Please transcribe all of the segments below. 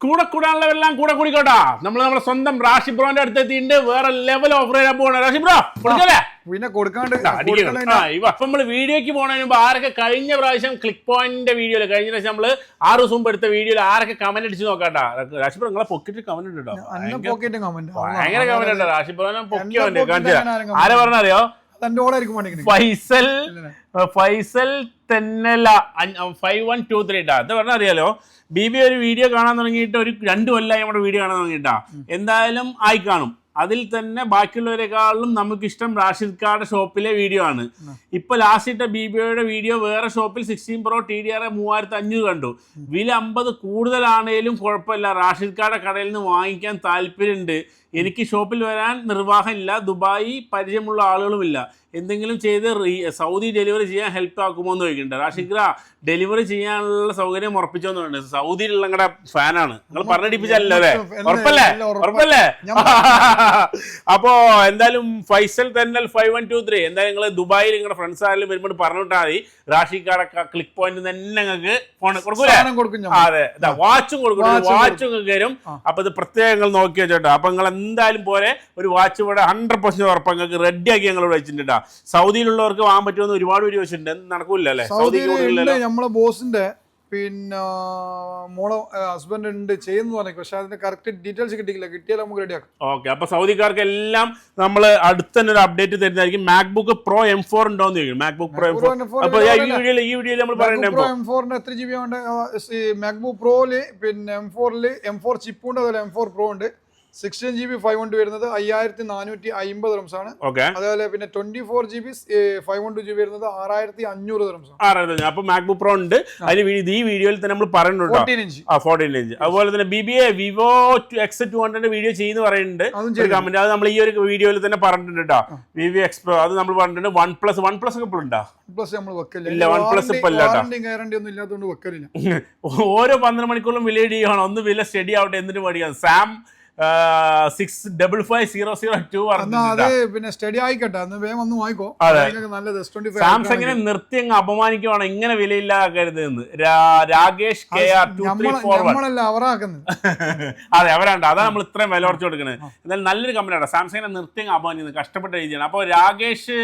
കൂടെ കൂടാനുള്ളവരെല്ലാം കൂടെ കൂടിക്കോട്ടാ. നമ്മുടെ സ്വന്തം റാഷി ബ്രോന്റെ അടുത്തെത്തിയിട്ട് വേറെ ലെവൽ ഓഫർ ചെയ്യാൻ പോകണം. റാഷി ബ്രോ കൊടുക്കല്ലേ? പിന്നെ കൊടുക്കാണ്ട് ഇപ്പൊ നമ്മള് വീഡിയോക്ക് പോണതിന് മുമ്പ് ആരൊക്കെ കഴിഞ്ഞ പ്രാവശ്യം ക്ലിക്ക് പോയിന്റിന്റെ വീഡിയോയില് കഴിഞ്ഞ പ്രാവശ്യം നമ്മള് 6 ദിവസം മുമ്പ് എടുത്ത വീഡിയോയിൽ ആരൊക്കെ കമന്റ് അടിച്ച് നോക്കാട്ടാ. റാഷി ബ്രോ നിങ്ങളെ പൊക്കറ്റ് കമന്റ് ഉണ്ടോ? ഭയങ്കര കമന്റ് ഉണ്ടോ? റാഷി ബ്രോനെ പൊക്കിയോ ആരെ പറഞ്ഞറിയോ? ഫൈസൽ തെന്നല 5123 ഇട്ടാ. അത് പറഞ്ഞാൽ അറിയാലോ, ബിബി ഒരു വീഡിയോ കാണാൻ തുടങ്ങിയിട്ട് ഒരു 2 കൊല്ലമായി നമ്മുടെ വീഡിയോ കാണാൻ തുടങ്ങിയിട്ടാ. എന്തായാലും ആയി കാണും. അതിൽ തന്നെ ബാക്കിയുള്ളവരെക്കാളും നമുക്കിഷ്ടം റാഷിദ് ഖാന്റെ ഷോപ്പിലെ വീഡിയോ ആണ്. ഇപ്പൊ ലാസ്റ്റ് ഇട്ട ബിബിയുടെ വീഡിയോ വേറെ ഷോപ്പിൽ 16 Pro TDR 3500 കണ്ടു. വില 50 കൂടുതലാണേലും കുഴപ്പമില്ല, റാഷിദ് ഖാന്റെ കടയിൽ നിന്ന് വാങ്ങിക്കാൻ താല്പര്യമുണ്ട്. എനിക്ക് ഷോപ്പിൽ വരാൻ നിർവാഹമില്ല, ദുബായി പരിചയമുള്ള ആളുകളുമില്ല. എന്തെങ്കിലും ചെയ്ത് സൗദി ഡെലിവറി ചെയ്യാൻ ഹെൽപ്പ് ആക്കുമോ എന്ന് ചോദിക്കുന്നുണ്ട്. റാഷിദ് ഖാ ഡെലിവറി ചെയ്യാനുള്ള സൗകര്യം ഉറപ്പിച്ചോന്ന് പറയുന്നത്. സൗദിയിലുള്ള നിങ്ങളുടെ ഫാനാണ്, നിങ്ങൾ പറഞ്ഞിടിപ്പിച്ചല്ലേ? അതെ, ഉറപ്പല്ലേ? അപ്പോ എന്തായാലും ഫൈസൽ തെന്നൽ 5123 എന്തായാലും നിങ്ങൾ ദുബായിൽ നിങ്ങളുടെ ഫ്രണ്ട്സ് ആയാലും വരുമ്പോൾ പറഞ്ഞിട്ടാൽ മതി. റാഷിദ് ഖാടെ ക്ലിക്ക് പോയിന്റ് തന്നെ നിങ്ങൾക്ക് ഫോൺ കൊടുക്കൂലേ? അതെ, വാച്ചും കൊടുക്കും, വാച്ചും വരും. അപ്പൊ ഇത് പ്രത്യേകം നോക്കി വെച്ചോട്ടോ. അപ്പൊ നിങ്ങൾ എന്തായാലും പോലെ ഒരു വാച്ച് ഇവിടെ 100% ഉറപ്പ് നിങ്ങൾക്ക് റെഡിയാക്കി ഞങ്ങൾ വെച്ചിട്ടുണ്ട്. സൗദിയിലുള്ളവർക്ക് വാങ്ങാൻ പറ്റുമെന്ന് ഒരുപാട് പേര് വെച്ചിട്ടുണ്ട്. നടക്കൂല അല്ലേ? നമ്മളെ ബോസിന്റെ പിന്നെ മോളെ ഹസ്ബൻഡ് ഉണ്ട് ചെയ്യുന്നു പറഞ്ഞു, പക്ഷെ അതിന്റെ കറക്റ്റ് ഡീറ്റെയിൽസ് കിട്ടിയില്ല. കിട്ടിയാൽ നമുക്ക് റെഡിയാക്കാം. ഓക്കെ, അപ്പൊ സൗദിക്കാർക്ക് എല്ലാം നമ്മൾ അടുത്ത് തന്നെ ഒരു അപ്ഡേറ്റ് തരുന്നതായിരിക്കും. മാക്ബുക്ക് പ്രോ M4 ഉണ്ടോന്ന് ചോദിക്കും. മാക്ബുക്ക് പ്രോ M4 അപ്പൊ ഈ വീഡിയോയിൽ നമ്മൾ പറയുന്നത് M4 എത്ര GB ഉണ്ട്? മാക്ബുക്ക് പ്രോയില് പിന്നെ M4 ചിപ്പ് ഉണ്ട്, അതുപോലെ M4 Pro ഉണ്ട്. 16 GB 512 വരുന്നത് 5450 dirhams ആണ്. അതുപോലെ പിന്നെ 24 GB 512 GB വരുന്നത് 6500 dirhams ആണ്. അപ്പൊ മാക്ബുക്ക് പ്രോ ഉണ്ട്. അതിന് ഈ വീഡിയോയിൽ തന്നെ നമ്മൾ പറയുന്നുണ്ട് 14 ഇഞ്ച്. അതുപോലെ തന്നെ BBA വിവോ X200 വീഡിയോ ചെയ്യുന്ന പറയുന്നുണ്ട്. കമന്റ് അത് നമ്മൾ ഈ ഒരു വീഡിയോയിൽ തന്നെ പറഞ്ഞിട്ടുണ്ട് കേട്ടോ. വിവോ X Pro അത് നമ്മൾ പറഞ്ഞിട്ടുണ്ട്. വൺ പ്ലസ് ഒക്കെ ഇപ്പോൾ ഉണ്ടോ? ഇല്ല, വൺ പ്ലസ് ഇപ്പൊ ഇല്ല. ഓരോ 12 മണിക്കൂറിലും വില ഇടിയാണ്. ഒന്ന് വില സ്റ്റഡി ആവട്ടെ, എന്നിട്ട് മേടിക്കാം. സാം 655002 സാംസങ്ങിനെ നിർത്തി അങ്ങ് അപമാനിക്കുവാണ്. ഇങ്ങനെ വിലയില്ലാക്കരുതെന്ന് രാകേഷ് KR 2341. അതെ, അവരാണ്ട്. അതാണ് നമ്മൾ ഇത്രയും വില കുറച്ച് കൊടുക്കുന്നത്. എന്നാലും നല്ലൊരു കമ്പനിയാണ്. സാംസങ്ങിനെ നിർത്തി അങ്ങ് അപമാനിക്കുന്നത് കഷ്ടപ്പെട്ട രീതിയാണ്. അപ്പോൾ രാകേഷ്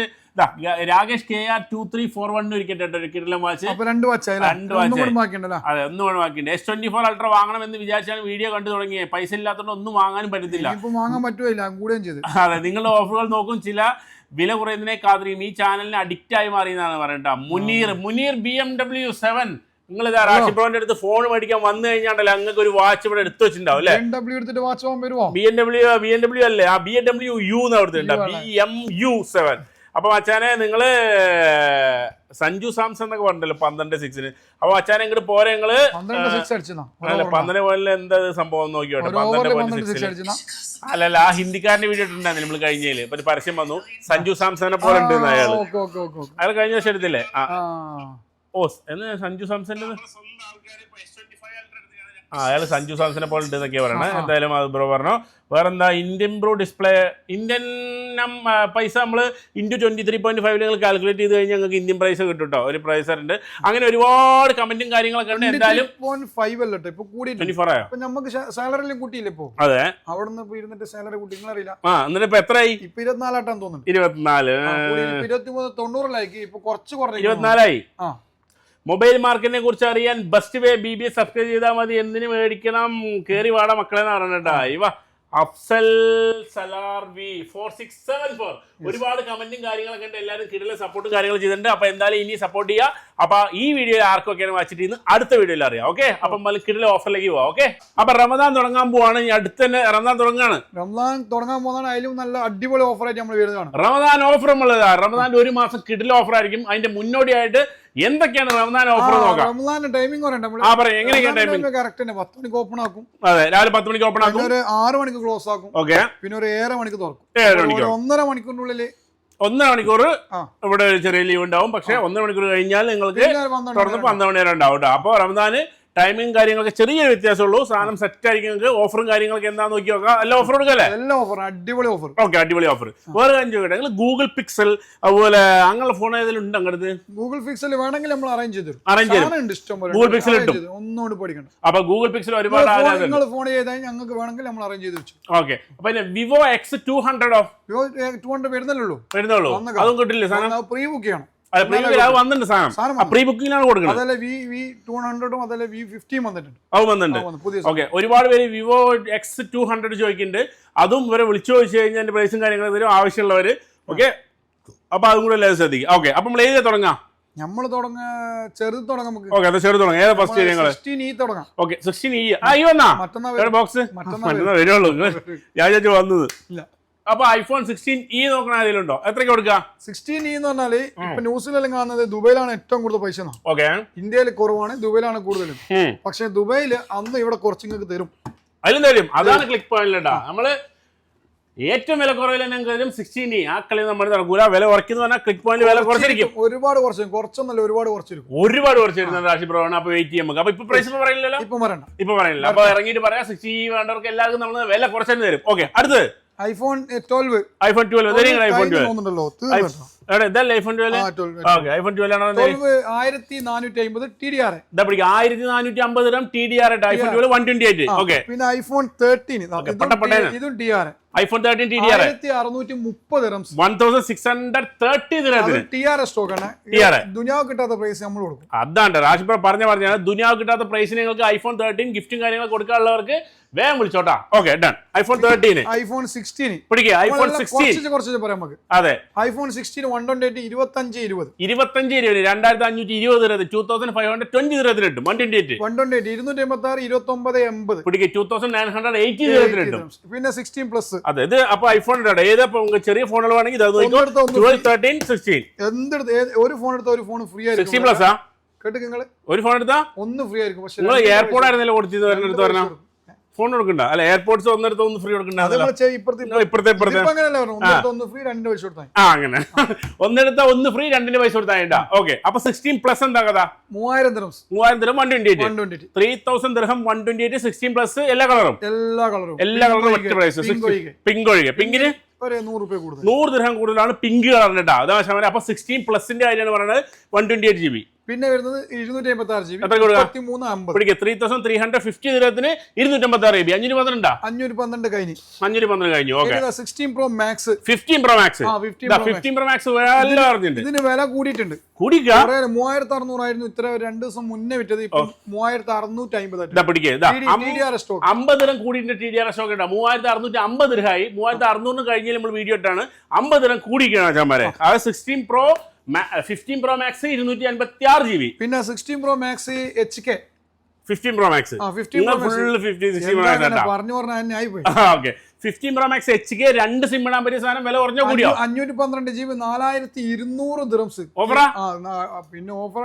KR 2341 ഇരിക്കട്ടെ. ഒരു കിടിലൻ വാച്ച്. അതെ, ഒന്നും ബാക്കിയുണ്ട്. S24 Ultra വാങ്ങണം എന്ന് വിചാരിച്ചാണ് വീഡിയോ കണ്ടു തുടങ്ങിയത്. പൈസ ഇല്ലാത്തതുകൊണ്ട് ഒന്നും വാങ്ങാനും പറ്റത്തില്ല. അതെ, നിങ്ങളുടെ ഓഫറുകൾ നോക്കും. ചില വില കുറയുന്നതിനെ കാത്തിരിക്കും. ഈ ചാനലിന് അഡിക്റ്റ് ആയി മാറിയെന്നാണ് പറയണ്ട. മുനീർ BMW 7. നിങ്ങൾ ഇതാ റാഷി ബ്രോന്റെ അടുത്ത് ഫോൺ മേടിക്കാൻ വന്നു കഴിഞ്ഞാൽ അങ്ങക്ക് ഒരു വാച്ച് ഇവിടെ എടുത്തു വെച്ചിട്ടുണ്ടാവും അല്ലേ? BMW അല്ലേ? ആ BMW U എന്ന് കൊടുത്തിട്ടുണ്ട്. BMW 7. അപ്പൊ അച്ഛനെ നിങ്ങള് സഞ്ജു സാംസൺ എന്നൊക്കെ പറഞ്ഞല്ലോ 12.6. അപ്പൊ അച്ഛനെ ഇങ്ങോട്ട് പോരെ, നിങ്ങള് 12 പോലെ എന്താ സംഭവം നോക്കിയോട്ടെ. 12.6 അല്ലല്ല, ആ ഹിന്ദിക്കാരന്റെ വീഡിയോ ഇട്ടുണ്ടായിരുന്നു നമ്മൾ കഴിഞ്ഞതില്. ഇപ്പൊ പരസ്യം വന്നു, സഞ്ജു സാംസണിനെ പോലെ ഉണ്ട് അയാൾ കഴിഞ്ഞ വർഷം എടുത്തില്ലേ? എന്ന് സഞ്ജു സാംസന്റെ അയാൾ സഞ്ജു സാംസനെ പോലെ ഉണ്ട് എന്നൊക്കെയാ പറയണേ. എന്തായാലും അത് ബ്രോ പറഞ്ഞു. വേറെന്താ, ഇന്ത്യൻ ബ്രോ ഡിസ്പ്ലേ ഇന്ത്യൻ പൈസ നമ്മൾ ഇൻറ്റു 23.5 നിങ്ങൾ കാൽക്കുലേറ്റ് ചെയ്ത് കഴിഞ്ഞാൽ നിങ്ങൾക്ക് ഇന്ത്യൻ പ്രൈസ് കിട്ടും കേട്ടോ. ഒരു പ്രൈസർ ഉണ്ട്. അങ്ങനെ ഒരുപാട് കമന്റും കാര്യങ്ങളൊക്കെ ഉണ്ട്. എന്തായാലും 24 ആയോ? അതെ, അവിടെ നിന്ന് സാലറി കൂട്ടി അറിയില്ല. എന്നിട്ട് ഇപ്പൊ എത്രയായി? 24 തോന്നുന്നു. 24 90 ഇപ്പൊ കുറച്ച് 24 മൊബൈൽ മാർക്കറ്റിനെ കുറിച്ച് അറിയാൻ ബെസ്റ്റ് വേ BBA സബ്സ്ക്രൈബ് ചെയ്താൽ മതി. എന്തിനു മേടിക്കണം? കേറി വാടാ മക്കളെ എന്ന് പറഞ്ഞിട്ടാ. അഫ്സൽ സലാർ V 4674. ഒരുപാട് കമന്റും കാര്യങ്ങളൊക്കെ ഉണ്ട്. എല്ലാവരും കിടല സപ്പോർട്ടും കാര്യങ്ങളും ചെയ്തിട്ടുണ്ട്. അപ്പൊ എന്തായാലും ഇനി സപ്പോർട്ട് ചെയ്യുക. അപ്പൊ ഈ വീഡിയോ ആർക്കൊക്കെയാണ് വാച്ചിട്ട് അടുത്ത വീഡിയോയിൽ അറിയാം. ഓക്കെ, അപ്പം കിടല ഓഫറിലേക്ക് പോവാം. ഓക്കെ, അപ്പൊ റമദാൻ തുടങ്ങാൻ പോവാണ്. ഇനി അടുത്ത് തന്നെ റമദാൻ തുടങ്ങാൻ പോകുന്നതാണ്. അതിലും നല്ല അടിപൊളി ഓഫറായിട്ട് നമ്മൾ വരുന്നതാണ്. റമദാൻ ഓഫർ നമ്മളിതാ. റമദാൻ ഒരു മാസം കിടല ഓഫർ ആയിരിക്കും. അതിന്റെ മുന്നോടിയായിട്ട് എന്തൊക്കെയാണ് റമദാൻ ഓഫർ നോക്കാം. ടൈമിംഗ് എങ്ങനെയൊക്കെയാണ് ടൈമിംഗ്? 10 മണിക്ക് ഓപ്പൺ ആക്കും. അതെ, രാവിലെ 10 മണിക്ക് ഓപ്പൺ ആക്കും. 6 മണിക്ക് ക്ലോസ് ആക്കും. ഓക്കെ, പിന്നെ ഒരു 7 മണിക്ക് തുറക്കും. 1.5 മണിക്കൂറിനുള്ളിൽ 1.5 മണിക്കൂർ ഇവിടെ ചെറിയ ലീവ് ഉണ്ടാവും. പക്ഷെ 1.5 മണിക്കൂർ കഴിഞ്ഞാൽ നിങ്ങൾക്ക് തുറന്ന് 12 മണി വരെ ഉണ്ടാവും കേട്ടോ. അപ്പോൾ റമദാന് ടൈമിംഗ് കാര്യങ്ങളൊക്കെ ചെറിയൊരു വ്യത്യാസമുള്ളൂ. സാധനം സെറ്റ് ആയിരിക്കും. നിങ്ങൾക്ക് ഓഫറും കാര്യങ്ങളൊക്കെ എന്താന്ന് നോക്കി നോക്കാം. എല്ലാ ഓഫർ കൊടുക്കല്ലേ? എല്ലാ ഓഫർ, അടിപൊളി ഓഫർ. ഓക്കെ, അടിപൊളി ഓഫർ. വേറെ കാര്യം ചോദിക്കട്ടെ, നിങ്ങൾ ഗൂഗിൾ പിക്സൽ അതുപോലെ അങ്ങനെയുള്ള ഫോൺ ഏതെങ്കിലും ഉണ്ട് അങ്ങനത്തെ? ഗൂഗിൾ പിക്സൽ വേണമെങ്കിൽ നമ്മൾ അറേഞ്ച് ചെയ്തു ഇഷ്ടം പോലെ. ഗൂഗിൾ പിക്സൽ കിട്ടും, ഒന്നുകൊണ്ട് പഠിക്കണം. അപ്പൊ ഗൂഗിൾ പിക്സൽ ഒരുപാട് നിങ്ങൾ ഫോൺ ചെയ്താൽ ഞങ്ങൾക്ക് വേണമെങ്കിൽ നമ്മൾ അറേഞ്ച് ചെയ്ത് വെച്ചു. ഓക്കെ, അപ്പൊ വിവോ X200 200 വരുന്നല്ലോ, അതും കിട്ടില്ലേ സാധനം? പ്രീ ബുക്ക് ചെയ്യണം. വന്നിട്ടുണ്ട് സാധനം, പ്രീ ബുക്കിംഗിലാണ് കൊടുക്കുന്നത്. അതല്ല V200 അതല്ല V50 വന്നിട്ടുണ്ട്. അത് വന്നിട്ടുണ്ട്. ഓക്കെ, ഒരുപാട് പേര് വിവോ X200 ചോദിക്കുന്നുണ്ട്. അതും ഇവരെ വിളിച്ചു ചോദിച്ചു കഴിഞ്ഞാൽ അതിന്റെ പ്രൈസും കാര്യങ്ങളും തരും ആവശ്യമുള്ളവര്. ഓക്കെ, അപ്പൊ അതും കൂടെ എല്ലാവരും ശ്രദ്ധിക്കും. ഓക്കെ, അപ്പൊ നമ്മൾ ഏത് തുടങ്ങാം? നമ്മൾ ചെറുത് തുടങ്ങാം നമുക്ക്. ഓക്കെ, അത് ചെറുത് തുടങ്ങാം. ഏതാ ഫസ്റ്റ് ഞങ്ങള്? 16E തുടങ്ങാം. Okay, 16E. ഈ വന്നാ ബോക്സ് മറ്റന്നാ വരുള്ളൂ. ഞാൻ ചേച്ചി വന്നത്. അപ്പൊ iPhone 16e നോക്കണ അതിലുണ്ടോ? എത്രയ്ക്ക് കൊടുക്കാം? 16e എന്ന് പറഞ്ഞാല് ഇപ്പൊ ന്യൂസിലെല്ലാം കാണുന്നത് ദുബൈയിലാണ് ഏറ്റവും കൂടുതൽ പൈസ. ഓക്കെ, ഇന്ത്യയിൽ കുറവാണ്, ദുബൈയിലാണ് കൂടുതലും. പക്ഷെ ദുബൈയില് അന്ന് ഇവിടെ കുറച്ച് നിങ്ങൾക്ക് തരും. അതിലും തരും. അതാണ് ക്ലിക്ക് പോയിന്റിലുണ്ടാ. നമ്മള് ഏറ്റവും വില കുറവില്ല ഞങ്ങൾക്ക് തരും 16e. ആ കളി നമ്മൾ നടക്കൂല. വില കുറയ്ക്കുന്ന പറഞ്ഞാൽ ക്ലിക്ക് പോയിന്റ് വില കുറച്ചിരിക്കും. ഒരുപാട് കുറച്ചൊന്നല്ല, ഒരുപാട് കുറച്ചിരിക്കും. ഒരുപാട് കുറച്ചിരുന്നത് രാശി പ്രവണ. അപ്പൊ വെയിറ്റ് ചെയ്യാം നമുക്ക്. അപ്പൊ ഇപ്പൊ പ്രൈസ് പറയില്ലല്ലോ? ഇപ്പൊ പറയില്ല. അപ്പൊ ഇറങ്ങിയിട്ട് പറയാം 16e വേണ്ടവർക്ക് എല്ലാവർക്കും നമ്മൾ വില കുറച്ചു തരും. ഓക്കെ, അടുത്ത് iPhone 12. iPhone 12 1412 TDR. 1450 TDR iPhone 12 128. Okay, പിന്നെ iPhone 13 ഇതും TDR. iPhone 13 TDR 1630 1630 ദിറഹത്തിന് TR stock ആണ്. ദുനിയാവ് കിട്ടാത്ത പ്രൈസ് നമ്മൾ കൊടുക്കും. അതാണ് രാജ്പുര പറഞ്ഞാണ്. ദുനിയാവ് കിട്ടാത്ത പ്രൈസിന് നിങ്ങൾക്ക് iPhone 13 ഗിഫ്റ്റും കാര്യങ്ങളും കൊടുക്കാനുള്ളവർക്ക് വേഗം വിളിച്ചോട്ടാ. Okay, done. iPhone 13, iPhone 16 പിടിക്കുക. iPhone 16 കുറച്ച് പറയാം നമുക്ക്. അതെ, iPhone 16 128 2520 2520 ദിറഹത്തിന് 2520 ദിറഹത്തിന് കിട്ടും. 128 256 2980 പിടിക്കുക. 2980 ദിറഹത്തിന് കിട്ടും. പിന്നെ 16 പ്ലസ്. അതെ, ഇത് അപ്പൊ ഐഫോൺ ഏതാ ചെറിയ ഫോണുകൾ വേണമെങ്കിൽ 12, 13, 16 ഒരു ഫോൺ എടുത്ത ഒരു ഫോൺ ഫ്രീ ആയിരിക്കും. 16 പ്ലസ് കേട്ട് നിങ്ങള് ഒരു ഫോൺ എടുത്താ ഒന്ന് ഫ്രീ ആയിരിക്കും. പക്ഷെ നിങ്ങൾ എയർപോർട്ട് ആയിരുന്നല്ലോ കൊടുത്തത്. വരണെടുത്ത് പറഞ്ഞാൽ ഫോൺ കൊടുക്കണ്ട അല്ല, എയർപോർട്ട്സ് ഒന്നെടുത്ത് ഒന്ന് ഫ്രീ കൊടുക്കണ്ട. അങ്ങനെ ഒന്നെടുത്ത ഒന്ന് ഫ്രീ, രണ്ടിന് പൈസ കൊടുത്താ. ഓക്കെ, അപ്പൊ 16 പ്ലസ് എന്താ കഥ? 3000 ദിറം 128 3000 ദിർഹം 128 16 പ്ലസ്. എല്ലാ കളറും ഒറ്റ പ്രൈസ്. പിങ്ക് ഒഴികെ. പിങ്കിന് 100 ദിർഹം കൂടുതലാണ് പിങ്ക് കളറിന് കേട്ടോ. അതാ ശതമാനം. അപ്പൊ 16 പ്ലസിന്റെ കാര്യമാണ് പറയുന്നത്. 128 GB. പിന്നെ വരുന്നത് 256 GB. 3350 ദിർഹത്തിന് 256 GB. 512 512 കഴിഞ്ഞു. 512 കഴിഞ്ഞു. Okay, 16 Pro Max 15 Pro Max 15 Pro Max വില പറഞ്ഞിട്ടുണ്ട്. ഇതിന് വില കൂടിയിട്ടുണ്ട്. 3600 ആയിരുന്നു ഇത്ര 2 ദിവസം മുന്നേ വിറ്റത്. ഇപ്പൊ 3650 50 ദിർഹം കൂടിയിട്ടുണ്ട്. TDR സ്റ്റോക്ക് ഉണ്ട്. 3650 ദിർഹമായി. 3600 കഴിഞ്ഞാൽ നമ്മൾ വീഡിയോ ഇട്ടാണ്. 50 ദിർഹം കൂടിയിരിക്കുകയാണ് ചാമാരെ. അത് 16 Pro 15 Pro Max 256 GB. പിന്നെ 16 Pro Max HK 15 Pro Max full 15 പറഞ്ഞു പറഞ്ഞായി പോയി. Okay, 15 Pro Max HK 2 SIM ഇടാൻ പറ്റിയ സാധനം. വില കുറഞ്ഞോ കൂടിയോ? 512 GB 4200 ദിറംസ്. ഓഫറാ? പിന്നെ ഓഫർ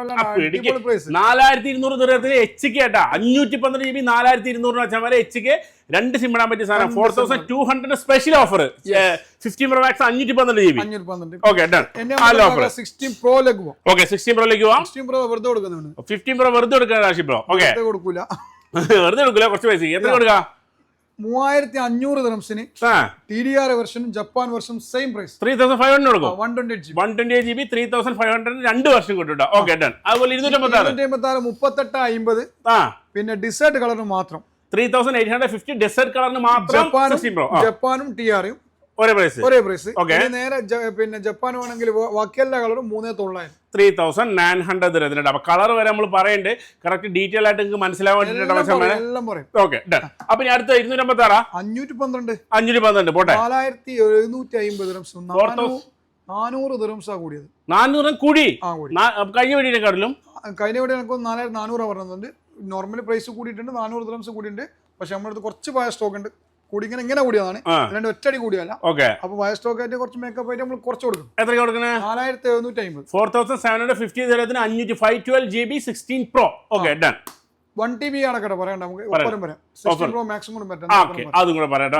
4200 ദിറത്തിന് HK കേട്ടാ. 512 GB 4200 വെച്ചാൽ HK 2 സിം ഇടാൻ പറ്റിയ സാധനം. 4200 special offer. 15 Pro Max 512 GB. Okay, done. 16 Pro ലേക്ക് പോവാം. ഓക്കെ, 16 Pro ലേക്ക് പോവാം. 16 Pro വെറുതെ കൊടുക്കുന്നുണ്ട്. 15 Pro വെറുതെ കൊടുക്കാൻ രാശി ബ്രോ. ഓക്കെ, കൊടുക്കൂല. വെറുതെ കൊടുക്കില്ല, കുറച്ച് പൈസ. എത്ര കൊടുക്കാം? 3500 ദിറംസിന് TDR version Japan version same price 3500 കൊടുക്കും. 128 GB 3500 2 വർഷം കിട്ടും. Okay, done. അതുപോലെ 256 3850. പിന്നെ ഡിസേർട്ട് കളറിന് മാത്രം 3850 ഡെസേർട്ട് കളറിന് മാത്രം. ജപ്പാനും TR-ഉം ഒരേ പ്രൈസ്. നേരെ പിന്നെ ജപ്പാൻ വേണമെങ്കിൽ ബാക്കി എല്ലാ കളറും 3900 3900 ദിർഹത്തിന്. അപ്പൊ കളർ വരെ നമ്മൾ പറയണ്ടേ കറക്റ്റ് ഡീറ്റെയിൽ ആയിട്ട് നിങ്ങൾക്ക് മനസ്സിലാവാൻ വേണ്ടിട്ട്. Okay, done. അപ്പൊ ഇനി അടുത്ത 256 512 പോട്ടെ. 4750 ദിറംസ് 400 ദിറംസാ കൂടിയത്. 400 കൂടി കഴിഞ്ഞ വീടിനെക്കാട്ടിലും. കഴിഞ്ഞ വീട് എനിക്ക് 4400 പറഞ്ഞിട്ടുണ്ട്. നോർമലി പ്രൈസ് കൂടിയിട്ടുണ്ട്. 400 ദിറംസ് കൂടിയിട്ടുണ്ട്. പക്ഷെ നമ്മുടെ അടുത്ത് കുറച്ച് പോയ സ്റ്റോക്ക് ഉണ്ട്. ഇങ്ങനെ കൂടിയതാണ്, രണ്ട് ഒറ്റടി കൂടിയല്ല. അപ്പൊ വയ സ്റ്റോക്ക് ആയിട്ട് കുറച്ച് മേക്കപ്പ് ആയിട്ട് നമ്മൾ കുറച്ച് കൊടുക്കും. എത്ര കൊടുക്കുന്നത്? 4750. 4750 ദിർഹത്തിന് 512 GB 16 Pro. Okay, done. 1 TB അടക്കട്ടെ പറയണ്ട, നമുക്ക് ഒപ്പരം പറയാം. 16 Pro Max കൂടെ പറ്റാം. അതും കൂടെ പറയട്ടെ.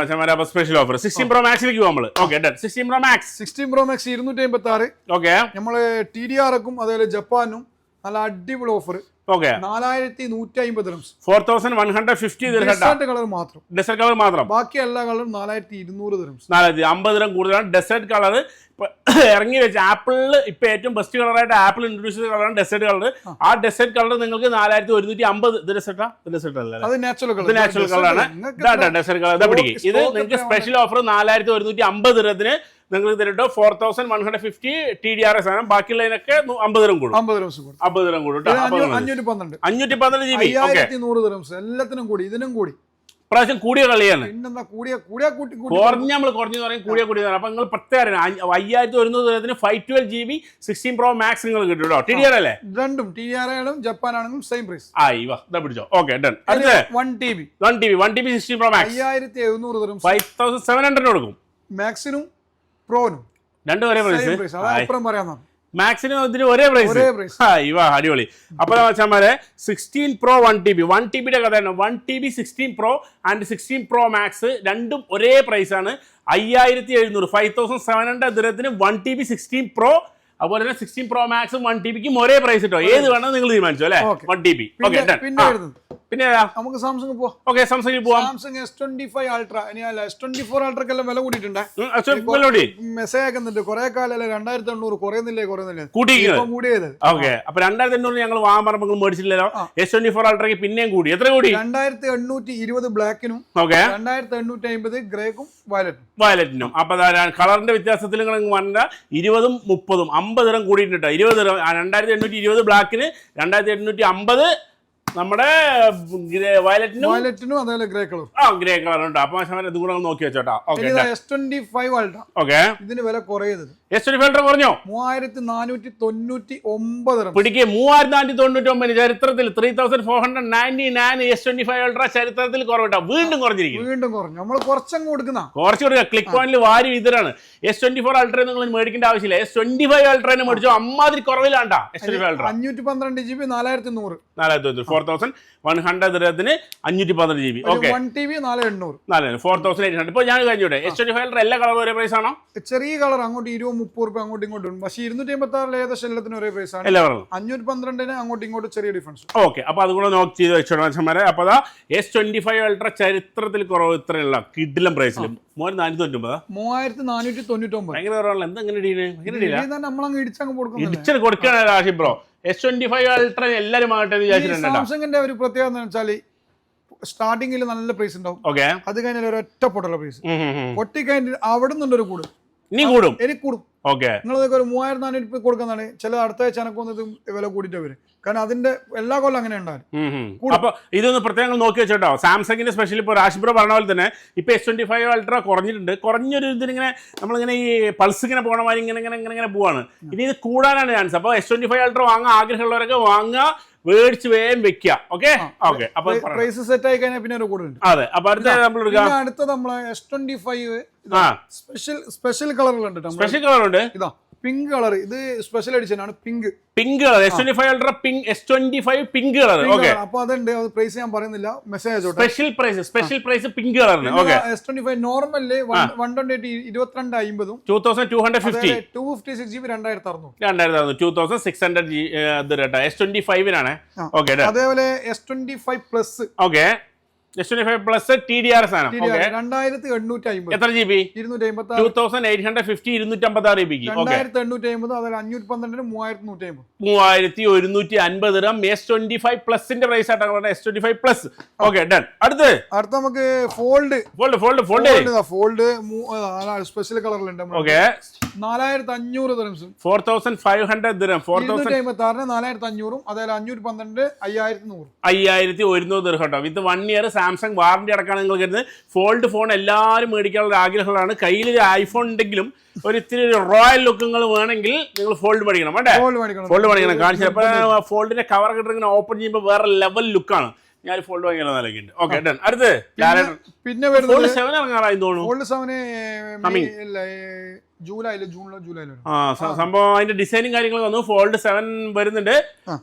സ്പെഷ്യൽ ഓഫർ 16 Pro Maxിലേക്ക് പോകും നമ്മൾ. Okay, done. 16 Pro Max 256. Okay, നമ്മള് TDR-ക്കും അതേപോലെ ജപ്പാനും നല്ല അടിപൊളി offer. Okay 4150 dirhams. 4150 desert colour മാത്രം. ഡെസേർട്ട് കളർ മാത്രം. ബാക്കി എല്ലാ കളറും 4200 dirhams. 450 dirham കൂടുതലാണ്. ഡെസേർട്ട് കളർ ഇറങ്ങി വെച്ച ആപ്പിളിൽ ഇപ്പൊ ഏറ്റവും ബെസ്റ്റ് കളറായിട്ട് ആപ്പിൾ ഇൻട്രൊഡ്യൂസ് ചെയ്ത കളറാണ് ഡെസേർട്ട് കളർ. ആ ഡെസേർട്ട് കളർ നിങ്ങൾക്ക് 4150. ഇത് ഡെസേർട്ടാ? ഡെസേർട്ട് അല്ല, അത് നാച്ചുറൽ കളർ. ഇത് നാച്ചുറൽ കളറാണ്. ഡെസേർട്ട് കളർ പിടിക്കും. ഇത് നിങ്ങൾക്ക് സ്പെഷ്യൽ ഓഫർ 4150 dirhamത്തിന് നിങ്ങൾക്ക് തരട്ടോ. 4150 TDRS ആണ്. ബാക്കിയുള്ളതിനൊക്കെ 50 dirham കൂടും. 50 dirham കൂടും. 512 GB. 5100 dirhams. എല്ലാത്തിനും കൂടി, ഇതിനും കൂടി. പ്രാവശ്യം കൂടിയ കളിയാണ്. പിന്നെന്താ കുറഞ്ഞു പറയും, കൂടിയ അപ്പൊ നിങ്ങൾ പ്രത്യേകം 5100 dirhamത്തിന് 512 GB 16 Pro Max നിങ്ങൾ കിട്ടും കേട്ടോ. TDR അല്ലേ? രണ്ടും TDR ആണെങ്കിലും ജപ്പാൻ ആണെങ്കിലും സെയിം പ്രൈസ്. പിടിച്ചോ. Okay done. അടുത്ത 1 TB 16 Pro Max 5700 dirhams. 5700 കൊടുക്കും. മാക്സിനും പ്രോനും രണ്ടും ഒരേ പ്രൈസ്. അപ്പുറം പറയാം. മാക്സിനും ഇതിന് ഒരേ പ്രൈസ്. അടിപൊളി. അപ്പൊ വെച്ചാൽ 16 Pro 1 TB 1 TBയുടെ കഥയാണ്. 1 TB 16 Pro and 16 Pro Max രണ്ടും ഒരേ പ്രൈസ് ആണ്. 5700 5700 dirhamത്തിന് 1 TB 16 Pro. അതുപോലെ തന്നെ 16 Pro Maxും 1 TBക്കും ഒരേ പ്രൈസ് കിട്ടോ. ഏത് വേണം നിങ്ങൾ തീരുമാനിച്ചോ അല്ലേ? 1 TB. പിന്നെ നമുക്ക് സാംസങ് പോവാം. ഓക്കെ, സാംസങ്ങിൽ പോവാം. Samsung S25 Ultra. ഇനി അല്ല, S24 Ultraക്കെല്ലാം വില കൂടിയിട്ടുണ്ട്. മെസ്സേജ് ആക്കുന്നുണ്ട് കുറെ കാലല്ലേ 2800 കുറയുന്നില്ലേ കൂടിയത്. ഓക്കെ, അപ്പൊ 2800 ഞങ്ങൾ വാങ്ങാൻ പറഞ്ഞപ്പോൾ മേടിച്ചില്ലല്ലോ. S24 Ultraക്ക് പിന്നെയും കൂടി. എത്ര കൂടി? 2820 ബ്ലാക്കിനും 2850 ഗ്രേക്കും വയലറ്റിനും. അപ്പൊ കളറിന്റെ വ്യത്യാസത്തിൽ നിങ്ങൾ പറഞ്ഞ 20ഉം 30ഉം 50 dirham കൂടിയിട്ടുണ്ട്. 20 dirham 2820 ബ്ലാക്കിന് 2850 നമ്മുടെ വയലറ്റിനും അതേപോലെ ഗ്രേ കളർ. ഗ്രേ കളർ ഉണ്ട്. അപ്പൊ ഇത് കൂടെ നോക്കി വെച്ചോട്ടാ. S25 Ultra. ഓക്കെ, ഇതിന് വില കുറയുന്നത്. S25 Ultra കുറഞ്ഞോ? 3499 പിടിക്കുക. 3499 ചരിത്രത്തിൽ 3499 S25 Ultra ചരിത്രത്തിൽ കുറവിട്ടാ. വീണ്ടും കുറഞ്ഞിരിക്കും. കുറഞ്ഞു. നമ്മൾ കുറച്ചങ്ങ് കൊടുക്കുന്ന ക്ലിക്ക് പോയിന്റിൽ വാരി വിതരാണ്. S24 Ultra നിങ്ങൾ മേടിക്കേണ്ട ആവശ്യമില്ല. S25 Ultra മേടിച്ചോ. അമ്മാതിരി കുറവിലാണ്ടാ. S25 Ultra 512 GB 4100 4100 dirhamത്തിന് 512 GB. Okay, 1 TB 4800 4800. ഇപ്പൊ ഞാൻ കഴിഞ്ഞോട്ടെ. S25 Ultra എല്ലാ കളറും ഒരേ പ്രൈസ് ആണോ? ചെറിയ കളർ അങ്ങോട്ട് 20-30 രൂപ അങ്ങോട്ടും ഇങ്ങോട്ടും. പക്ഷേ 256 ഏകദേശം എല്ലാത്തിനും ഒരേ പ്രൈസ് ആണ്. 512 അങ്ങോട്ടും ഇങ്ങോട്ടും ചെറിയ ഡിഫറൻസ്. ഓക്കെ, അപ്പൊ അതുകൂടെ നോക്ക് ചെയ്ത് വെച്ചോളാം. അപ്പൊ S25 Ultra ചരിത്രത്തിൽ കുറവ് ഇത്രയുള്ള കിഡിലും പ്രൈസിലും 3499 ഭയങ്കര കുറവാണല്ലോ. എന്തെങ്ങനെ നമ്മളങ്ങ് ഇടിച്ചങ്ങ് ഇടിച്ചു കൊടുക്കുകയാണ് ആഷിഫ് ബ്രോ. S25 Ultra എല്ലാവരും ആകട്ടെ വിചാരിച്ചിട്ടുണ്ട്. സാംസങ്ങിന്റെ ഒരു പ്രത്യേകത എന്ന് വെച്ചാൽ സ്റ്റാർട്ടിംഗിൽ നല്ല പ്രൈസ് ഉണ്ടാവും. ഓക്കെ, അത് കഴിഞ്ഞാൽ ഒരു ഒറ്റ പൊട്ടുള്ള പ്രൈസ് പൊട്ടി കഴിഞ്ഞിട്ട് അവിടെ നിന്നുള്ളൊരു കൂടും. എനിക്ക് കൂടും. ഓക്കെ, നിങ്ങളതൊക്കെ ഒരു 3400 കൊടുക്കുന്നതാണ്. ചില അടുത്ത ചനക്കൊന്നത് വില കൂടിയിട്ട് വരും. കാരണം അതിന്റെ എല്ലാ കൊല്ലം അങ്ങനെ ഉണ്ടാവും. അപ്പൊ ഇതൊന്ന് പ്രത്യേകം നോക്കി വെച്ചോട്ടോ. സാംസങ്ങിന്റെ സ്പെഷ്യൽ ഇപ്പോൾ രാഷ്ബ്രോ പറഞ്ഞ പോലെ തന്നെ ഇപ്പൊ S25 Ultra കുറഞ്ഞിട്ടുണ്ട്. കുറഞ്ഞൊരു ഇതിനിങ്ങനെ നമ്മളിങ്ങനെ ഈ പൾസ് ഇങ്ങനെ പോകണ മാതിരി ഇങ്ങനെ പോവാണ്. ഇനി ഇത് കൂടാനാണ് ചാൻസ്. അപ്പൊ S25 Ultra വാങ്ങാൻ ആഗ്രഹമുള്ളവരൊക്കെ വാങ്ങുക, മേടിച്ച് വേഗം വെക്കുക. ഓക്കെ, അപ്പൊ പ്രൈസ് സെറ്റ് ആയി കഴിഞ്ഞാൽ പിന്നെ ഒരു കൂടുതൽ. അതെ, അപ്പൊ അടുത്ത നമ്മളെ S25 സ്പെഷ്യൽ കളറുകളുണ്ട്. സ്പെഷ്യൽ കളറുണ്ട്. ഇതാ പിങ്ക് കളർ. ഇത് സ്പെഷ്യൽ എഡിഷൻ ആണ്. Pink colour S25 Ultra S25 pink colour. Okay, അപ്പൊ അതുണ്ട്. അത് പ്രൈസ് ഞാൻ പറയുന്നില്ല, മെസ്സേജ് സ്പെഷ്യൽ പ്രൈസ് പിങ്ക് കളറിന്. ഓക്കെ, S25 നോർമല് 128 2250 2250 256 GB 2600 2600 S25-നാണ്. ഓക്കെ, അതേപോലെ S25 plus. Okay, S25 Plus TDRS ആണ്. 2850 എത്ര GB? 256 2850 256 GB. 2850 അതിൽ 512 3150 dirham S25 Plusന്റെ പ്രൈസ് ആയിട്ടാണ് S25 Plus. Okay, done. അടുത്ത നമുക്ക് ഫോൾഡ് സ്പെഷ്യൽ കളറിലുണ്ട്. ഓക്കെ, 4500 dirhams 4500 dirham 4500 അതായത് 512 5100 dirham കേട്ടോ. വിത്ത് 1 year സാംസങ് വാറന്റി അടക്കാണ് നിങ്ങൾ കരുതുന്നത്. ഫോൾഡ് ഫോൺ എല്ലാവരും മേടിക്കാനുള്ള ആഗ്രഹങ്ങളാണ്. കയ്യിൽ ഐഫോൺ ഉണ്ടെങ്കിലും ഒരു ഇത്തിരി റോയൽ ലുക്കുകൾ വേണമെങ്കിൽ നിങ്ങൾ ഫോൾഡ് മേടിക്കണം. ഫോൾഡ് മേടിക്കണം. കാണിച്ചു അപ്പൊ ഫോൾഡിന്റെ കവർ കിട്ടുന്ന ഓപ്പൺ ചെയ്യുമ്പോൾ വേറെ ലെവൽ ലുക്കാണ്. ഞാൻ ഫോൾഡ് വാങ്ങിയാലോ നല്ലതുണ്ട്. Okay, done. അടുത്ത് പിന്നെ ഫോൾഡ് 7 ഇറങ്ങാറായി തോന്നുന്നു. ഫോൾഡ് 7 ജൂലൈയിലോ സംഭവം അതിന്റെ ഡിസൈനും കാര്യങ്ങളും വന്നു. ഫോൾഡ് 7 വരുന്നുണ്ട്.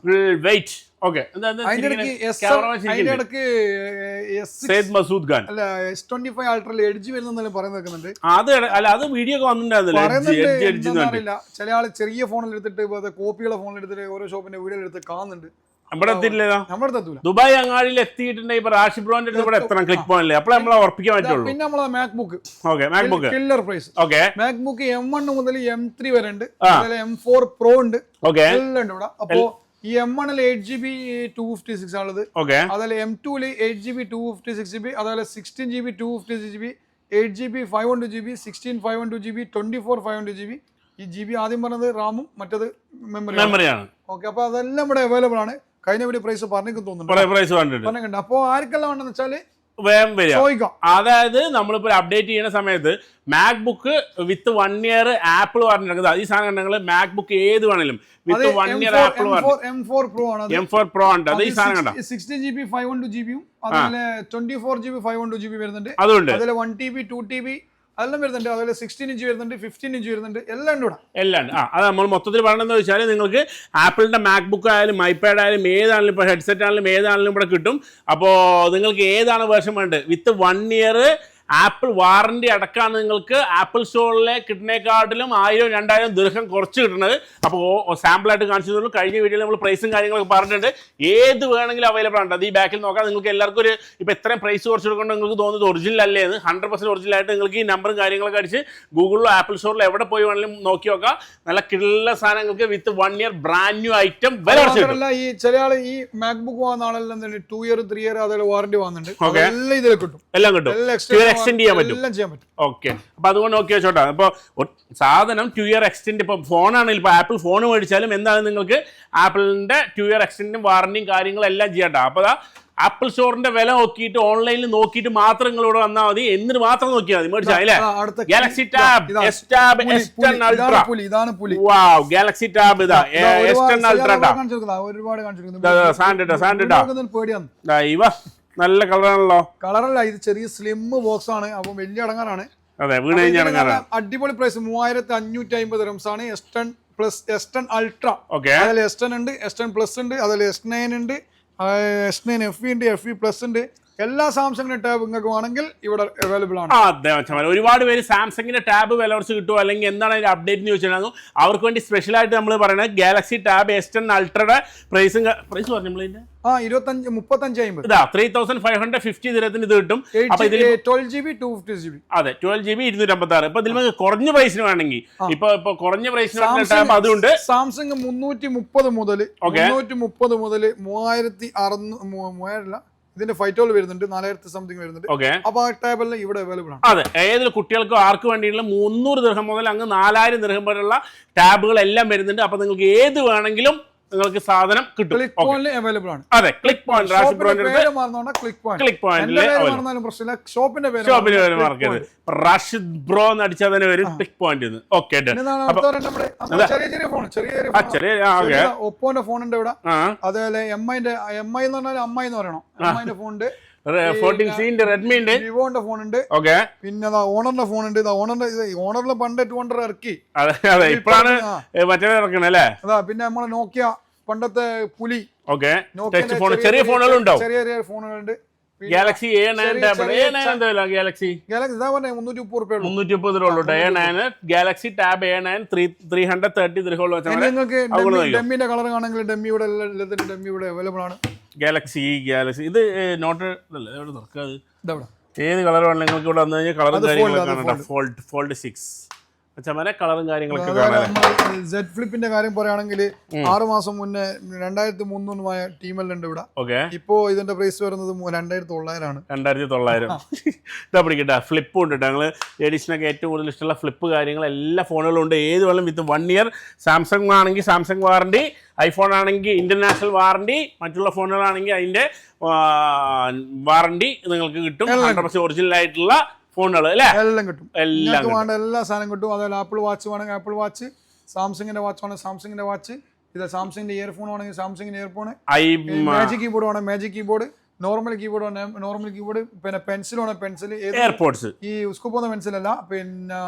Wait. Okay, Masood Khan S25 Ultra edge വരുന്നെല്ലാം പറയുന്നുണ്ട്. അത് വീഡിയോ ഒക്കെ വന്നിട്ടുണ്ടായിരുന്നില്ല. ചില ആള് ചെറിയ ഫോണിൽ എടുത്തിട്ട് കോപ്പിയുള്ള ഫോണിൽ എടുത്തിട്ട് ഓരോ ഷോപ്പിന്റെ വീഡിയോ എടുത്ത് കാണുന്നുണ്ട്. ഇവിടെ എത്തിയിട്ടില്ല. നമ്മുടെ എത്തൂല. ദുബായ് അങ്ങാടിയിൽ എത്തിയിട്ടുണ്ടെങ്കിൽ ഇപ്പൊ റാഷി ബ്രോന്റെ അടുത്ത് ഇവിടെ എത്തണം ക്ലിക്ക് പോയിന്റിൽ. അപ്പോൾ നമ്മൾ ഉറപ്പിക്കാൻ പറ്റുള്ളൂ. പിന്നെ നമ്മളെ MacBook. Okay, MacBook killer price. Okay, MacBook M1 മുതൽ M3 വരെ ഉണ്ട്. അതുപോലെ M4 Pro ഉണ്ട്. ഓക്കെ, എല്ലാം ഉണ്ട് ഇവിടെ. അപ്പോ ഈ M1 8GB 256 ആണുള്ളത്. ഓക്കെ, അതുപോലെ M2 8GB 256GB, അതുപോലെ 16GB 256GB, 8GB 512GB, 16 512GB, 24 512GB. ഈ GB ആദ്യം പറഞ്ഞത് റാമും മറ്റത് മെമ്മറിയാണ്. ഓക്കെ, അപ്പൊ അതെല്ലാം ഇവിടെ അവൈലബിൾ ആണ്. കഴിഞ്ഞ വീഡിയോ പ്രൈസ് പറഞ്ഞു തോന്നുന്നുണ്ട്. അപ്പൊ ആർക്കെല്ലാം ഉണ്ടെന്ന് വെച്ചാല് വേഗം വരിക. അതായത് നമ്മളിപ്പോ അപ്ഡേറ്റ് ചെയ്യുന്ന സമയത്ത് മാക്ബുക്ക് വിത്ത് 1 ഇയർ ആപ്പിൾ പറഞ്ഞിരിക്കുന്നത് ഈ സാധനം ഉണ്ടെങ്കിൽ മാക്ബുക്ക് ഏത് വേണേലും വിത്ത് 1 ഇയർ ആപ്പിൾ M4 Pro ആണ്. M4 Pro ഉണ്ട്. അത് ഈ സാധനം കണ്ടോ, 16GB 512GB അതുപോലെ 24GB 512GB വരുന്നുണ്ട്. അതുകൊണ്ട് അതുപോലെ 1TB 2TB അതെല്ലാം വരുന്നുണ്ട്. അതുപോലെ 16 ഇഞ്ച് വരുന്നുണ്ട്, 15 ഇഞ്ച് വരുന്നുണ്ട്, എല്ലാം ഉണ്ട് ഇവിടെ. എല്ലാം ഉണ്ട്. അത് നമ്മൾ മൊത്തത്തിൽ പറയണമെന്ന് വെച്ചാൽ നിങ്ങൾക്ക് ആപ്പിളിന്റെ മാക്ബുക്ക് ആയാലും ഐപാഡ് ആയാലും ഏതാണെങ്കിലും ഇപ്പോൾ ഹെഡ്സെറ്റ് ആണെങ്കിലും ഏതാണെങ്കിലും ഇവിടെ കിട്ടും. അപ്പോൾ നിങ്ങൾക്ക് ഏതാണ് വേർഷൻ വേണ്ടത് വിത്ത് 1 ഇയർ ആപ്പിൾ വാറണ്ടി അടക്കമാണ് നിങ്ങൾക്ക് ആപ്പിൾ സ്റ്റോറിലെ കിട്ടുന്നേക്കാട്ടിലും 1000-2000 ദിർഹം കുറച്ച് കിട്ടുന്നത്. അപ്പോൾ സാമ്പിളായിട്ട് കാണിച്ചു തരുള്ളൂ. കഴിഞ്ഞ വീഡിയോയിൽ നമ്മൾ പ്രൈസും കാര്യങ്ങളൊക്കെ പറഞ്ഞിട്ടുണ്ട്. ഏത് വേണമെങ്കിലും അവൈലബിൾ ആണ്. അത് ഈ ബാക്കിൽ നോക്കാം. നിങ്ങൾക്ക് എല്ലാവർക്കും ഒരു ഇപ്പോൾ എത്രയും പ്രൈസ് കുറച്ച് കൊടുക്കേണ്ട നിങ്ങൾക്ക് തോന്നുന്നത് ഒറിജിനൽ അല്ലേ എന്ന് 100% ഒറിജിനൽ ആയിട്ട് നിങ്ങൾക്ക് ഈ നമ്പറും കാര്യങ്ങളൊക്കെ അടിച്ച് ഗൂഗിളിലോ ആപ്പിൾ സ്റ്റോറിലോ എവിടെ പോയി വേണമെങ്കിലും നോക്കി നോക്കാം. നല്ല കിട്ടുന്ന സാധനങ്ങൾക്ക് വിത്ത് 1 ഇയർ ബ്രാൻഡ് ന്യൂ ഐറ്റം വില കുറച്ച്. ഈ ചില ആൾ ഈ മാക്ബുക്ക് വാങ്ങുന്ന ആളെല്ലാം 2 ഇയർ 3 ഇയർ അതുപോലെ വാറണ്ടി വാങ്ങുന്നുണ്ട്. എല്ലാം ഇതിൽ കിട്ടും. എല്ലാം കിട്ടും. എക്സ്റ്റെൻഡ് ചെയ്യാൻ പറ്റും. ഓക്കെ, അപ്പൊ അതുകൊണ്ട് നോക്കി വെച്ചോട്ടെ. അപ്പോൾ സാധനം 2 ഇയർ എക്സ്റ്റെൻഡ് ഇപ്പോൾ ഫോണാണെങ്കിൽ ഇപ്പോൾ ആപ്പിൾ ഫോൺ മേടിച്ചാലും എന്താണ് നിങ്ങൾക്ക് ആപ്പിളിന്റെ 2 ഇയർ എക്സ്റ്റെൻഡും വാറണ്ടിയും കാര്യങ്ങളും എല്ലാം ചെയ്യട്ടെ. അപ്പോൾ ആപ്പിൾ സ്റ്റോറിന്റെ വില നോക്കിയിട്ട് ഓൺലൈനിൽ നോക്കിയിട്ട് മാത്രം നിങ്ങൾ ഇവിടെ വന്നാൽ മതി. എന്നിട്ട് മാത്രം നോക്കിയാൽ മതി. മേടിച്ചാലേ Galaxy tab S-Tab S10 Ultra. Wow, Galaxy tab ഇതാ S10 Ultra. ഇവ നല്ല കളറാണല്ലോ. കളറല്ല, ഇത് ചെറിയ സ്ലിം ബോക്സ് ആണ്. അപ്പൊ വലിയ അടങ്ങാറാണ്. അതെ, വീണ് കഴിഞ്ഞാൽ അടിപൊളി പ്രൈസ് 3550 dirhams ആണ്. S10 Ultra. ഓക്കെ, അതിൽ S10 ഉണ്ട്, S10 Plus ഉണ്ട്, അതിൽ S9 ഉണ്ട്, S9 FE ഉണ്ട്, FE Plus ഉണ്ട്. എല്ലാ സാംസങ്ങിന്റെ ടാബ് നിങ്ങൾക്ക് വേണമെങ്കിൽ ഇവിടെ അവൈലബിൾ ആണ്. അതെ, ഒരുപാട് പേര് സാംസങ്ങിന്റെ ടാബ് വില കുറച്ച് കിട്ടുമോ അല്ലെങ്കിൽ എന്താണ് അതിന്റെ അപ്ഡേറ്റ് എന്ന് ചോദിച്ചിട്ടുണ്ടായിരുന്നു. അവർക്ക് വേണ്ടി സ്പെഷ്യൽ ആയിട്ട് നമ്മൾ പറയുന്നത് ഗാലക്സി ടാബ് S10 Ultrയുടെ പ്രൈസ് പറഞ്ഞു നമ്മളിന്റെ 3550 ഇതാ 3550 ദിർഹത്തിന് ഇത് കിട്ടും. അപ്പൊ ഇതിൽ 12GB 256GB. അതെ, 12GB 256. ഇപ്പൊ ഇതിൽ കുറഞ്ഞ പ്രൈസിന് വേണമെങ്കിൽ ഇപ്പൊ കുറഞ്ഞ പ്രൈസിന് ടാബ് അതുകൊണ്ട് സാംസങ് 330 മുതൽ 3600 ഇതിന്റെ ഫൈറ്റോൾ വരുന്നുണ്ട്, 4000 സംതിങ് വരുന്നുണ്ട്. അപ്പൊ ആ ടാബെല്ലാം ഇവിടെ അവൈലബിൾ ആണ്. അതെ, ഏതൊരു കുട്ടികൾക്കോ ആർക്ക് വേണ്ടിയുള്ള 300 ദിർഹം മുതൽ അങ്ങ് 4000 ദിർഹം വരെയുള്ള ടാബുകൾ എല്ലാം വരുന്നുണ്ട്. അപ്പൊ നിങ്ങൾക്ക് ഏത് വേണമെങ്കിലും നിങ്ങൾക്ക് സാധനം കിട്ടും. ക്ലിക്ക് പോയിന്റിൽ അവൈലബിൾ ആണ്. അതെ, ക്ലിക്ക് പോയിന്റ് റാഷി ബ്രോന്റെ ക്ലിക്ക് പോയിന്റിൽ ഷോപ്പിന്റെ പേര് മാർക്കരുത്. റാഷിദ് ബ്രോ എന്ന് അടിച്ചാൽ തന്നെ വരും ക്ലിക്ക് പോയിന്റ്. ഓക്കെ, ഒപ്പോന്റെ ഫോൺ ഉണ്ട് ഇവിടെ. അതേപോലെ MI എന്ന് പറഞ്ഞാൽ അമ്മായി എന്ന് പറയണം. MIന്റെ ഫോൺ ഉണ്ട്, 14C ഉണ്ട്, റെഡ്മി ഉണ്ട്, വിവോന്റെ ഫോൺ ഉണ്ട്. ഓക്കെ, പിന്നെ ഓണറിന്റെ ഫോൺ ഉണ്ട്. ഓണറിന്റെ പണ്ട് 200 ഇറക്കി. അതെ, ഇപ്പോഴാണ് മറ്റേ ഇറക്കണേ അല്ലേ. അതാ, പിന്നെ നമ്മളെ നോക്കിയ പണ്ടത്തെ പുലി. ഓക്കെ, ടച്ച് ഫോൺ, ചെറിയ ഫോണുകളുണ്ടാവും. ചെറിയ ഫോണുകളുണ്ട്. ഗാലക്സി A9 ഗാലക്സി 330 രൂപ ഗാലക്സി ടാബ് A9 330 ദിർഹം. നിങ്ങൾക്ക് ഡെമ്മിന്റെ കളർ ആണെങ്കിൽ ഡെമ്മി ഇവിടെ അവൈലബിൾ ആണ്. ഗാലക്സി ഇത് നോട്ട് അല്ലേ, എവിടെ തുറക്കാത്? ഏത് കളർ വേണം നിങ്ങൾക്ക് ഇവിടെ വന്നു കഴിഞ്ഞാൽ കളറും കാര്യങ്ങളൊക്കെ ഫോൾഡ് 6 കളറും കാര്യങ്ങളൊക്കെ കാണാം. Z ഫ്ലിപ്പിന്റെ കാര്യം പറയുകയാണെങ്കിൽ 6 മാസം മുന്നേ 2300 ടീമെല്ലാം ഉണ്ട് ഇവിടെ. ഇപ്പോ ഇതിന്റെ പ്രൈസ് വരുന്നത് 2900 ആണ്. 2900 ഇതാ പിടിക്കട്ടെ. ഫ്ലിപ്പും ഉണ്ട്. ഞങ്ങൾ ലേഡീസിനൊക്കെ ഏറ്റവും കൂടുതൽ ഇഷ്ടമുള്ള ഫ്ലിപ്പ് കാര്യങ്ങൾ എല്ലാ ഫോണുകളും ഉണ്ട്. ഏത് വേണം വിത്ത് 1 ഇയർ. സാംസങ് ആണെങ്കിൽ സാംസങ് വാറണ്ടി, ഐഫോൺ ആണെങ്കിൽ ഇന്റർനാഷണൽ വാറണ്ടി, മറ്റുള്ള ഫോണുകളാണെങ്കിൽ അതിന്റെ വാറണ്ടി നിങ്ങൾക്ക് കിട്ടും. 100% ഒറിജിനൽ ആയിട്ടുള്ള ഫോണുകൾ എല്ലാം കിട്ടും. എല്ലാ സാധനം കിട്ടും. അതുപോലെ ആപ്പിൾ വാച്ച് വേണമെങ്കിൽ ആപ്പിൾ വാച്ച്, സാംസങ്ങിന്റെ വാച്ച് വേണമെങ്കിൽ സാംസങ്ങിന്റെ വാച്ച്, ഇത് സാംസങ്ങിന്റെ ഇയർഫോൺ വേണമെങ്കിൽ സാംസങ്ങിന്റെ ഇയർഫോൺ, മാജിക് കീബോർഡ് വേണമെങ്കിൽ മാജിക് കീബോർഡ്, നോർമൽ കീബോർഡ് വേണമെങ്കിൽ നോർമൽ കീബോർഡ്, പിന്നെ പെൻസിൽ വേണമെങ്കിൽ പെൻസിൽ, എയർപോർട്സ് ഈ ഉസ്കു പോകുന്ന പെൻസിൽ അല്ല, പിന്നെ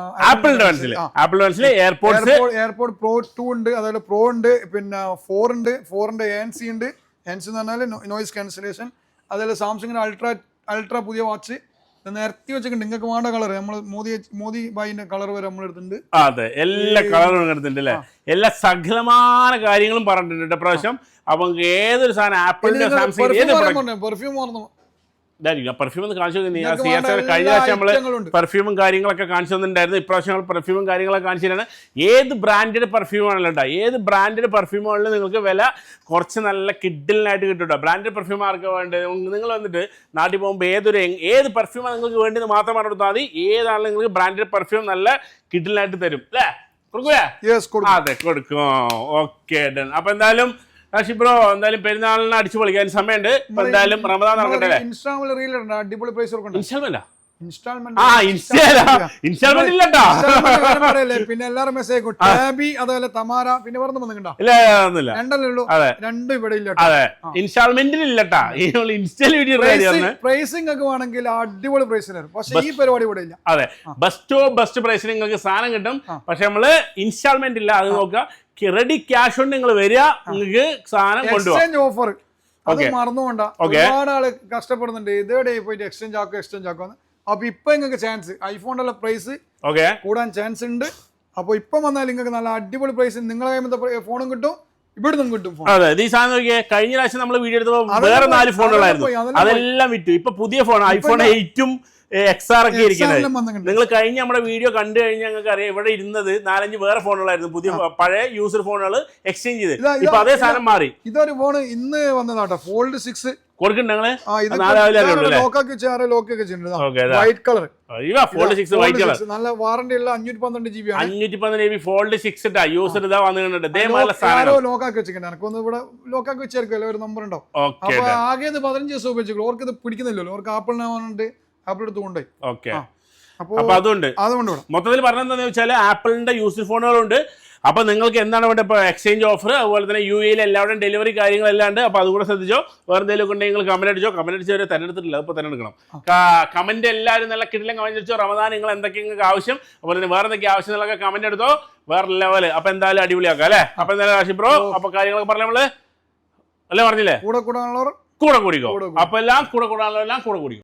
എയർപോർട്ട് പ്രോ 2 ഉണ്ട്, അതുപോലെ പ്രോ ഉണ്ട്, പിന്നെ 4 ഉണ്ട്, 4ന്റെ ANC ഉണ്ട്. ANC എന്ന് പറഞ്ഞാൽ നോയിസ് ക്യാൻസലേഷൻ. അതുപോലെ സാംസങ്ങിന്റെ അൾട്രാ പുതിയ വാച്ച്, നിരത്തി വെച്ചിട്ടുണ്ട് നിങ്ങൾക്ക് വേണ്ട കളർ നമ്മൾ മോദി ബായിന്റെ കളർ വരെ നമ്മൾ എടുത്തിട്ടുണ്ട്. അതെ, എല്ലാ കളറും എടുത്തിട്ടുണ്ട് അല്ലേ, എല്ലാ സകലമായ കാര്യങ്ങളും പറഞ്ഞിട്ടുണ്ട് പ്രാവശ്യം. അപ്പൊ ഏതൊരു സാധനം ആപ്പിളിന്റെ സാംസങ് പെർഫ്യൂം ഓർന്നു പെർഫ്യൂം ഒന്ന് കാണിച്ചു കഴിഞ്ഞ പ്രാവശ്യം നമ്മള് പെർഫ്യൂമും കാര്യങ്ങളൊക്കെ കാണിച്ചു തന്നിട്ടുണ്ടായിരുന്നു. ഇപ്രാവശ്യം നമ്മൾ പെർഫ്യൂമും കാര്യങ്ങളൊക്കെ കാണിച്ചു തരാണ്. ഏത് ബ്രാൻഡഡ് പെർഫ്യൂം ആണല്ലോ കേട്ടോ, ഏത് ബ്രാൻഡഡ് പെർഫ്യൂമുകളിൽ നിങ്ങൾക്ക് വില കുറച്ച് നല്ല കിഡിലിനായിട്ട് കിട്ടും കേട്ടോ. ബ്രാൻഡഡ് പെർഫ്യൂം ആർക്ക് വേണ്ടത്, നിങ്ങൾ വന്നിട്ട് നാട്ടിൽ പോകുമ്പോൾ ഏത് പെർഫ്യൂമാണ് നിങ്ങൾക്ക് വേണ്ടത് മാത്രം പറഞ്ഞെടുത്താൽ മതി. ഏതാണെങ്കിലും നിങ്ങൾക്ക് ബ്രാൻഡഡ് പെർഫ്യൂം നല്ല കിഡിലിനായിട്ട് തരും അല്ലേ, കൊടുക്കൂലേ? അതെ, കൊടുക്കും. Okay done. അപ്പൊ എന്തായാലും റാഷി ബ്രോ എന്തായാലും പെരുന്നാളിന് അടിച്ചു പൊളിക്കാൻ സമയമുണ്ട്. എന്തായാലും റമദാൻ നടക്കട്ടെ. ഇൻസ്റ്റാൾമെന്റ് ഇല്ലട്ടോ, പിന്നെ എല്ലാരും മെസ്സേജ് ടാബി അതുപോലെ തമാര പിന്നെ രണ്ടും ഇവിടെ ഇല്ല. അതെ, ഇൻസ്റ്റാൾമെന്റിൽ ഇല്ലട്ടാ, പ്രൈസിംഗ് ഒക്കെ വേണമെങ്കിൽ അടിപൊളി പ്രൈസിന്, പക്ഷെ ഈ പരിപാടി ഇവിടെ ഇല്ല. അതെ, ബെസ്റ്റ് പ്രൈസിന് നിങ്ങൾക്ക് സാധനം കിട്ടും, പക്ഷെ നമ്മള് ഇൻസ്റ്റാൾമെന്റ് ഇല്ല. അത് നോക്കുക, റെഡി ക്യാഷ് കൊണ്ട് നിങ്ങൾ വരിക, നിങ്ങൾക്ക് സാധനം കൊണ്ടുപോകാം. ഓഫർ അത് മറന്നുകൊണ്ട ഒരുപാട് ആള് കഷ്ടപ്പെടുന്നുണ്ട്, ഇതേടെ പോയിട്ട് എക്സ്ചേഞ്ച് ആക്കും. അപ്പൊ ഇപ്പൊ നിങ്ങൾക്ക് ചാൻസ് ഐഫോണിന്റെ പ്രൈസ് കൂടാൻ ചാൻസ് ഉണ്ട്. അപ്പൊ ഇപ്പൊ വന്നാൽ നിങ്ങൾക്ക് നല്ല അടിപൊളി പ്രൈസ് നിങ്ങളെ കയ്യിൽ ഫോണും കിട്ടും, ഇവിടുന്നും കിട്ടും. അതെ, ഈ സാധനം നോക്കിയേ, കഴിഞ്ഞ പ്രാവശ്യം നമ്മൾ വീഡിയോ എടുത്തപ്പോൾ വേറെ 4 ഫോണുകളായിരുന്നു, അതെല്ലാം വിറ്റു. ഇപ്പൊ പുതിയ ഫോൺ ഐഫോൺ 8ഉം XR ഒക്കെ ഇരിക്കുന്നത്. നിങ്ങൾ കഴിഞ്ഞ നമ്മുടെ വീഡിയോ കണ്ടു കഴിഞ്ഞാൽ ഞങ്ങൾക്ക് അറിയാം, ഇവിടെ ഇരുന്നത് 4-5 വേറെ ഫോണുകളായിരുന്നു, പുതിയ പഴയ യൂസർ ഫോണുകൾ എക്സ്ചേഞ്ച് ചെയ്ത്. ഇപ്പൊ അതേ സാധനം മാറി. ഇതൊരു ഫോൺ ഇന്ന് വന്നതാട്ടോ, ഫോൾഡ് 6 കൊടുക്കണ്ടേ നിങ്ങള്? White colour, fold 6 white colour, നല്ല വാറന്റി ഉള്ള 512 GB 512 ഫോൾഡ് 6 ഇട്ടാ യൂസർ ഇതാ വന്നിട്ടുണ്ട്. ലോക്കാക്കി വെച്ചിട്ടുണ്ട്, എനിക്കൊന്ന് ഇവിടെ ലോക്കാക്കി വെച്ചായിരിക്കുമല്ലോ ഒരു നമ്പർ ഉണ്ടാവും. അപ്പൊ ആകെ 15 ദിവസം ഉപയോഗിച്ചു, ഓർക്ക് ഇത് പിടിക്കുന്നില്ലല്ലോ, ഓർക്ക് ആപ്പിളിനാവാനുണ്ട്, ആപ്പിൾ എടുത്തുകൊണ്ട്. ഓക്കെ, അപ്പൊ അതുകൊണ്ട് മൊത്തത്തിൽ പറഞ്ഞെന്താന്ന് വെച്ചാൽ ആപ്പിളിന്റെ യൂസർ ഫോണുകളുണ്ട്. അപ്പൊ നിങ്ങൾക്ക് എന്താണ് വേണ്ടത്, ഇപ്പോൾ എക്സ്ചേഞ്ച് ഓഫർ, അതുപോലെ തന്നെ UAE എല്ലാവരുടെയും ഡെലിവറി കാര്യങ്ങളെല്ലാം ഉണ്ട്. അപ്പൊ അതുകൂടെ ശ്രദ്ധിച്ചോ. വേറെ എന്തെങ്കിലും ഒക്കെ ഉണ്ടെങ്കിൽ നിങ്ങൾ കമന്റ് അടിച്ചോ. കമന്റ് അടിച്ചവരെ തെരഞ്ഞെടുത്തിട്ടില്ല, അപ്പോൾ തെരഞ്ഞെടുക്കണം. കമന്റ് എല്ലാവരും നല്ല കിട്ടില്ല കമന്റ് അടിച്ചോ. റമദാൻ നിങ്ങൾ എന്തൊക്കെ നിങ്ങൾക്ക് ആവശ്യം, അതുപോലെ തന്നെ വേറെ എന്തൊക്കെ ആവശ്യം എന്നുള്ളതൊക്കെ കമന്റ് എടുത്തോ. വേറെ ലെവല്. അപ്പൊ എന്തായാലും അടിപൊളിയാക്കാം അല്ലേ. അപ്പൊ എന്തായാലും റാഷി ബ്രോ, അപ്പൊ കാര്യങ്ങളൊക്കെ പറഞ്ഞ നമ്മള് അല്ലേ പറഞ്ഞില്ലേ, കൂടെ കൂടിക്കോ. അപ്പൊ എല്ലാം കൂടെ കൂടാനുള്ളതെല്ലാം കൂടെ കൂടിക്കും.